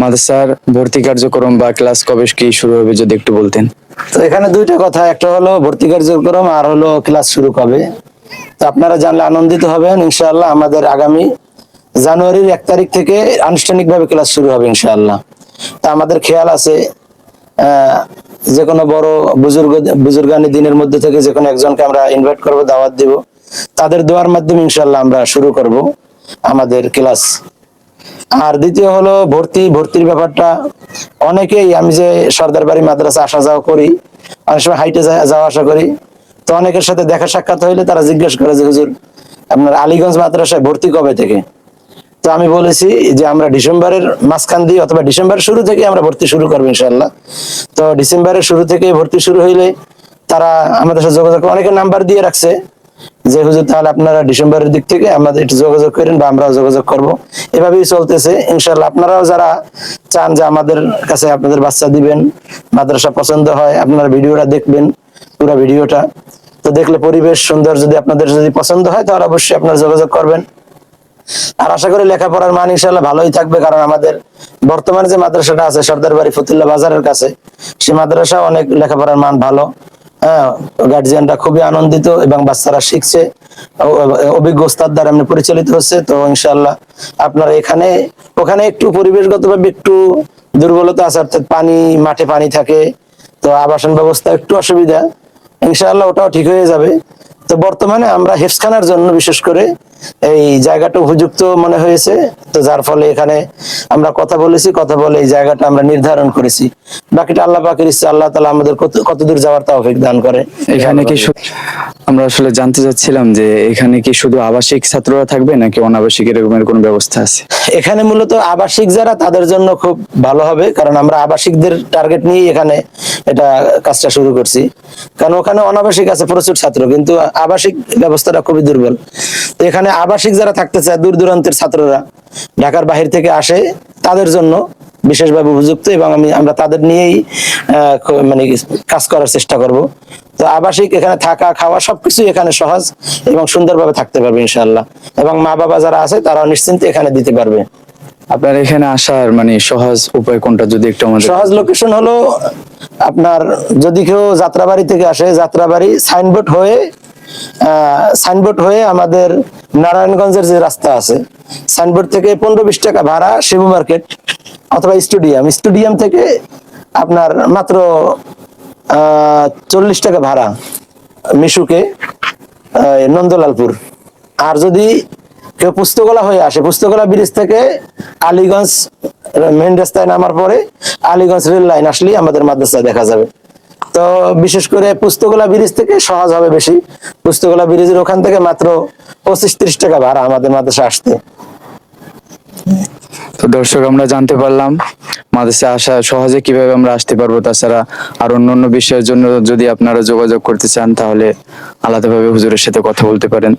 মাদ্রাসার ভর্তি কার্যক্রম বা ক্লাস কবে কি শুরু হবে যদি একটু বলতেন। তো এখানে দুইটা কথা, একটা হলো ভর্তি কার্যক্রম আর হলো ক্লাস শুরু কবে। তো আপনারা জানলে আনন্দিত হবেন। ইনশাআল্লাহ আমাদের আগামী জানুয়ারির 1 তারিখ থেকে আনুষ্ঠানিকভাবে ক্লাস শুরু হবে ইনশাআল্লাহ। তা আমাদের খেয়াল আছে যে কোনো বড় বুজুর্গানি দিনের মধ্যে থেকে যে কোনো একজনকে আমরা ইনভাইট করব, দাওয়াত দিব, তাদের দোয়ার মাধ্যমে ইনশাআল্লাহ আমরা শুরু করব আমাদের ক্লাস। আর দ্বিতীয় হলো ভর্তির ব্যাপারটা, অনেকেই, আমি যে সর্দার বাড়ি মাদ্রাসা আসা যাওয়া করি, অনেক সময় হাইটে যাওয়া আসা করি, তো অনেকের সাথে দেখা সাক্ষাৎ হইলে তারা জিজ্ঞেস করে যে হুজুর আপনার আলীগঞ্জ মাদ্রাসায় ভর্তি কবে থেকে। তো আমি বলেছি যে আমরা ডিসেম্বরের মাঝখান দিয়ে অথবা ডিসেম্বরের শুরু থেকে আমরা ভর্তি শুরু করবো ইনশাআল্লাহ। তো ডিসেম্বরের শুরু থেকে ভর্তি শুরু হইলে তারা আমাদের সাথে যোগাযোগ, অনেকে নাম্বার দিয়ে রাখছে যে হুজুর তাহলে আপনারা ডিসেম্বরের দিক থেকে আমাদের একটু যোগাযোগ করেন বা আমরাও যোগাযোগ করব। এভাবেই চলতেছে ইনশাআল্লাহ। আপনারাও যারা চান যে আমাদের কাছে আপনাদের বাচ্চা দিবেন, মাদ্রাসা পছন্দ হয়, আপনারা ভিডিওটা দেখবেন, পুরো ভিডিওটা তো দেখলে পরিবেশ সুন্দর, যদি আপনাদের যদি পছন্দ হয় তাহলে অবশ্যই আপনারা যোগাযোগ করবেন। আর আশা করি লেখাপড়ার মান ইনশাআল্লাহ ভালোই থাকবে, কারণ আমাদের বর্তমানে যে মাদ্রাসাটা আছে সর্দার বাড়ি ফতুল্লাহ বাজারের কাছে, সেই মাদ্রাসা অনেক লেখাপড়ার মান ভালো। হ্যাঁ, গার্জিয়ানরা খুবই আনন্দিত এবং বাচ্চারা শিখছে, অভিজ্ঞ ওস্তাদ দ্বারা এমনি পরিচালিত হচ্ছে। তো ইনশাআল্লাহ আপনারা ওখানে একটু পরিবেশগতভাবে একটু দুর্বলতা আছে, অর্থাৎ মাঠে পানি থাকে, তো আবাসন ব্যবস্থা একটু অসুবিধা, ইনশাআল্লাহ ওটাও ঠিক হয়ে যাবে। তো বর্তমানে আমরা হেফজখানার জন্য বিশেষ করে এই জায়গাটা উপযুক্ত মনে হয়েছে, তো যার ফলে এখানে আমরা কথা বলে এই জায়গাটা আমরা নির্ধারণ করেছি। বাকিটা আল্লাহ পাকের ইচ্ছা, আল্লাহ তাআলা আমাদের কতদূর যাওয়ার তৌফিক দান করে। এখানে কি আমরা আসলে জানতে চাচ্ছিলাম যে এখানে কি শুধু আবাসিক ছাত্ররা থাকবে নাকি অনাবাসিক এরকমের কোনো ব্যবস্থা আছে? এখানে মূলত আবাসিক যারা, তাদের জন্য খুব ভালো হবে, কারণ আমরা আবাসিকদের টার্গেট নিয়ে এখানে এটা কাজটা শুরু করছি। কারণ ওখানে অনাবাসিক আছে প্রচুর ছাত্র, কিন্তু আবাসিক ব্যবস্থাটা খুবই দুর্বল। তো এখানে আবাসিক যারা থাকতে চায়, দূর দূরান্তের ছাত্ররা ঢাকার বাহির থেকে আসে, তাদের জন্য বিশেষভাবে উপযুক্ত, এবং আমরা তাদের নিয়েই মানে কাজ করার চেষ্টা করব। তো আবাসিক এখানে থাকা খাওয়া সবকিছু এখানে সহজ এবং সুন্দরভাবে থাকতে পারবে ইনশাআল্লাহ, এবং মা বাবা যারা আছে তারাও নিশ্চিন্তে এখানে দিতে পারবে। আপনার এখানে আসার মানে সহজ উপায় কোনটা যদি একটু আমাদের? সহজ লোকেশন হলো আপনার, যদি কেউ যাত্রাবাড়ি থেকে আসে, যাত্রাবাড়ি সাইনবোর্ড হয়ে আমাদের নারায়ণগঞ্জের যে রাস্তা আছে, সাইনবোর্ড থেকে 15-20 টাকা ভাড়া শিবু মার্কেট অথবা স্টেডিয়াম থেকে আপনার মাত্র 40 টাকা ভাড়া মিশুকে নন্দলালপুর। আর যদি কেউ পুস্তকলা হয়ে আসে, পুস্তকলা ব্রিজ থেকে আলীগঞ্জ মেইন রাস্তায় নামার পরে আলীগঞ্জ রেল লাইন আসলেই আমাদের মাদ্রাসা দেখা যাবে। তো বিশেষ করে পুস্তকলা ব্রিজ থেকে সহজ হবে বেশি, পুস্তকলা ব্রিজের ওখান থেকে মাত্র 25-30 টাকা ভাড়া আমাদের মাদ্রাসা আসতে। তো দর্শক, আমরা জানতে পারলাম মাদ্রাসা আসা সহজে কিভাবে আমরা আসতে পারবো। তাছাড়া আর অন্যান্য বিষয়ের জন্য যদি আপনারা যোগাযোগ করতে চান তাহলে আলাদাভাবে হুজুরের সাথে কথা বলতে পারেন।